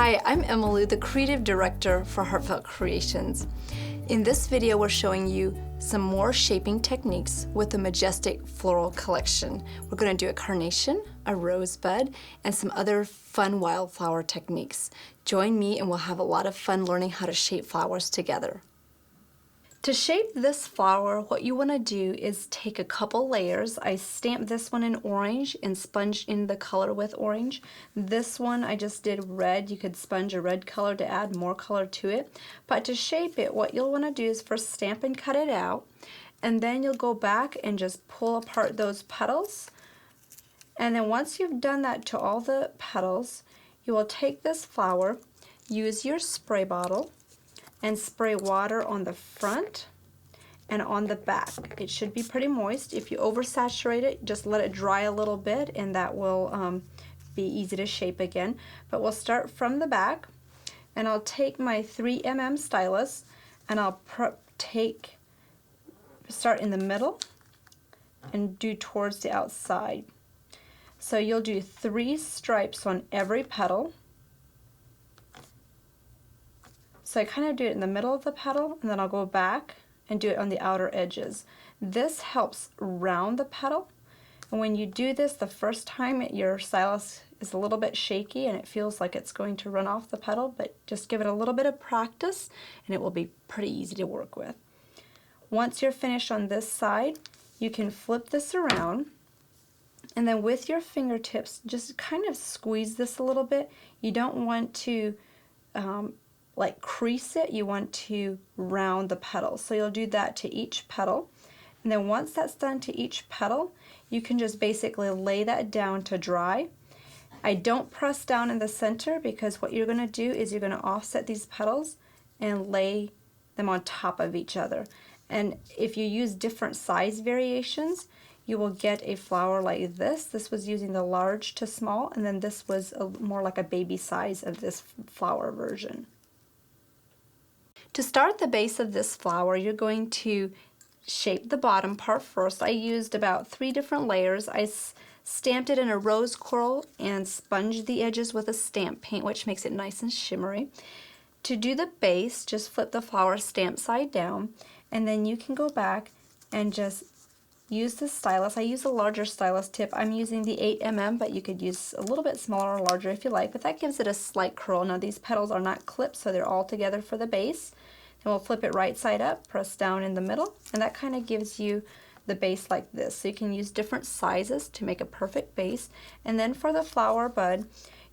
Hi, I'm Emily, the Creative Director for Heartfelt Creations. In this video, we're showing you some more shaping techniques with the Majestic Floral Collection. We're going to do a carnation, a rosebud, and some other fun wildflower techniques. Join me and we'll have a lot of fun learning how to shape flowers together. To shape this flower, what you want to do is take a couple layers. I stamped this one in orange and sponged in the color with orange. This one I just did red. You could sponge a red color to add more color to it. But to shape it, what you'll want to do is first stamp and cut it out, and then you'll go back and just pull apart those petals. And then once you've done that to all the petals, you will take this flower, use your spray bottle, and spray water on the front and on the back. It should be pretty moist. If you oversaturate it, just let it dry a little bit and that will be easy to shape again. But we'll start from the back, and I'll take my 3mm stylus and I'll start in the middle and do towards the outside. So you'll do 3 stripes on every petal. So I kind of do it in the middle of the petal, and then I'll go back and do it on the outer edges. This helps round the petal, and when you do this the first time, your stylus is a little bit shaky and it feels like it's going to run off the petal, but just give it a little bit of practice and it will be pretty easy to work with. Once you're finished on this side, you can flip this around, and then with your fingertips just kind of squeeze this a little bit. You don't want to like crease it, you want to round the petals. So you'll do that to each petal. And then once that's done to each petal, you can just basically lay that down to dry. I don't press down in the center because what you're going to do is you're going to offset these petals and lay them on top of each other. And if you use different size variations, you will get a flower like this. This was using the large to small, and then this was more like a baby size of this flower version. To start the base of this flower, you're going to shape the bottom part first. I used about 3 different layers. I stamped it in a rose coral and sponged the edges with a stamp paint, which makes it nice and shimmery. To do the base, just flip the flower stamp side down, and then you can go back and just use the stylus. I use a larger stylus tip. I'm using the 8mm, but you could use a little bit smaller or larger if you like, but that gives it a slight curl. Now these petals are not clipped, so they're all together for the base. Then we'll flip it right side up, press down in the middle, and that kind of gives you the base like this. So you can use different sizes to make a perfect base. And then for the flower bud,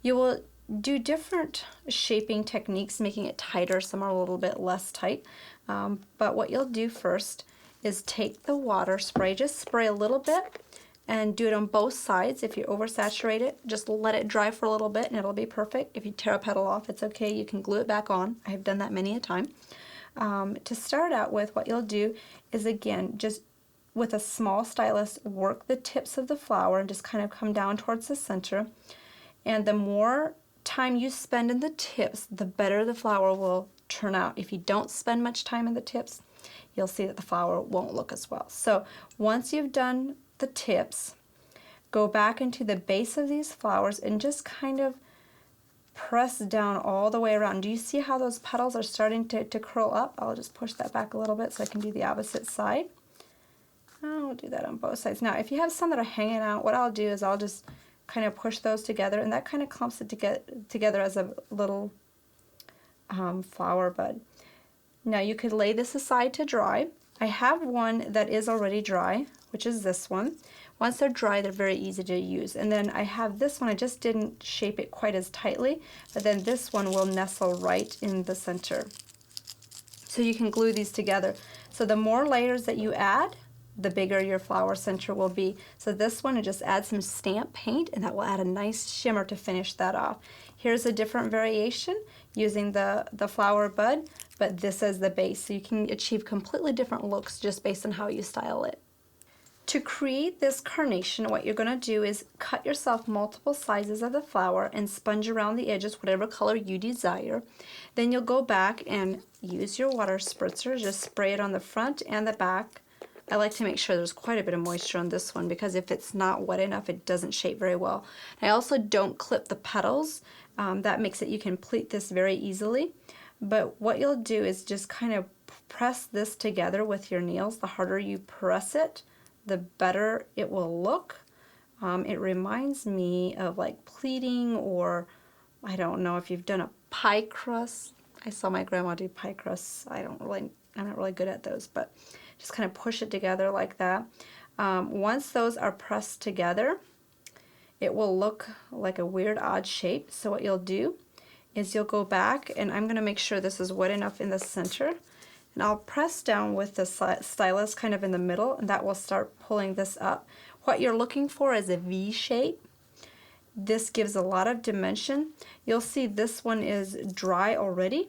you will do different shaping techniques, making it tighter. Some are a little bit less tight. But what you'll do first is take the water spray, just spray a little bit, and do it on both sides. If you oversaturate it, just let it dry for a little bit and it'll be perfect. If you tear a petal off, it's okay. You can glue it back on. I have done that many a time. To start out with, what you'll do is, again, just with a small stylus, work the tips of the flower and just kind of come down towards the center. And the more time you spend in the tips, the better the flower will turn out. If you don't spend much time in the tips, you'll see that the flower won't look as well. So once you've done the tips, go back into the base of these flowers and just kind of press down all the way around. Do you see how those petals are starting to curl up? I'll just push that back a little bit so I can do the opposite side. I'll do that on both sides. Now if you have some that are hanging out, what I'll do is I'll just kind of push those together, and that kind of clumps it together as a little flower bud. Now you could lay this aside to dry. I have one that is already dry, which is this one. Once they're dry, they're very easy to use. And then I have this one, I just didn't shape it quite as tightly, but then this one will nestle right in the center. So you can glue these together. So the more layers that you add, the bigger your flower center will be. So this one, I just add some stamp paint, and that will add a nice shimmer to finish that off. Here's a different variation using the flower bud, but this as the base. So you can achieve completely different looks just based on how you style it. To create this carnation, what you're going to do is cut yourself multiple sizes of the flower and sponge around the edges whatever color you desire. Then you'll go back and use your water spritzer, just spray it on the front and the back. I like to make sure there's quite a bit of moisture on this one because if it's not wet enough, it doesn't shape very well. I also don't clip the petals That makes it you can pleat this very easily. But what you'll do is just kind of press this together with your nails. The harder you press it, the better it will look. It reminds me of like pleating, or I don't know if you've done a pie crust. I saw my grandma do pie crusts. I'm not really good at those, but just kind of push it together like that. Once those are pressed together, it will look like a weird odd shape. So what you'll do is you'll go back, and I'm going to make sure this is wet enough in the center, and I'll press down with the stylus kind of in the middle, and that will start pulling this up. What you're looking for is a V shape. This gives a lot of dimension. You'll see this one is dry already.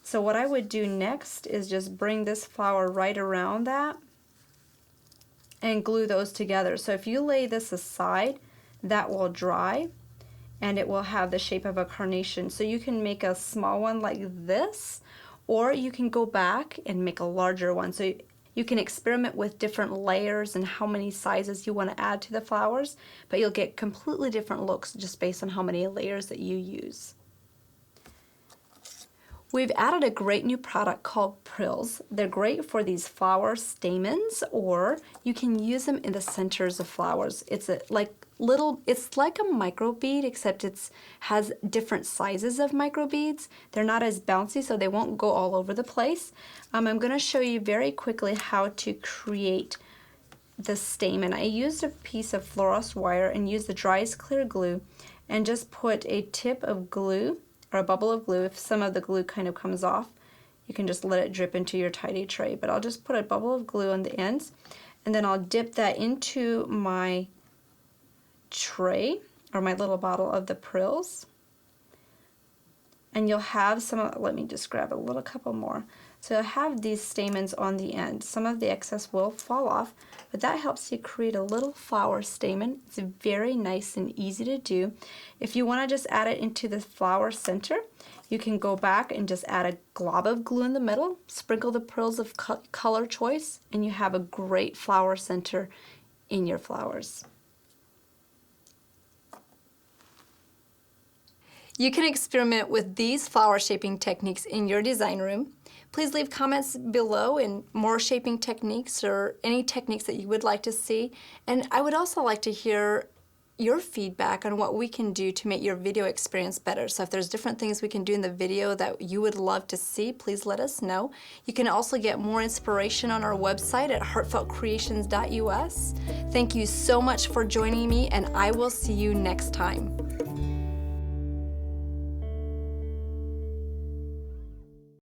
So what I would do next is just bring this flower right around that and glue those together. So if you lay this aside, that will dry and it will have the shape of a carnation. So you can make a small one like this, or you can go back and make a larger one. So you can experiment with different layers and how many sizes you want to add to the flowers, but you'll get completely different looks just based on how many layers that you use. We've added a great new product called Prills. They're great for these flower stamens, or you can use them in the centers of flowers. It's like a micro bead, except it has different sizes of micro beads. They're not as bouncy, so they won't go all over the place. I'm going to show you very quickly how to create the stamen. I used a piece of fluorescent wire and used the driest clear glue and just put a tip of glue, or a bubble of glue. If some of the glue kind of comes off, you can just let it drip into your tidy tray. But I'll just put a bubble of glue on the ends, and then I'll dip that into my tray, or my little bottle of the Prills. And you'll have some, let me just grab a couple more. So you'll have these stamens on the end. Some of the excess will fall off, but that helps you create a little flower stamen. It's very nice and easy to do. If you want to just add it into the flower center, you can go back and just add a glob of glue in the middle, sprinkle the Prills of color choice, and you have a great flower center in your flowers. You can experiment with these flower shaping techniques in your design room. Please leave comments below and more shaping techniques or any techniques that you would like to see. And I would also like to hear your feedback on what we can do to make your video experience better. So if there's different things we can do in the video that you would love to see, please let us know. You can also get more inspiration on our website at heartfeltcreations.us. Thank you so much for joining me, and I will see you next time.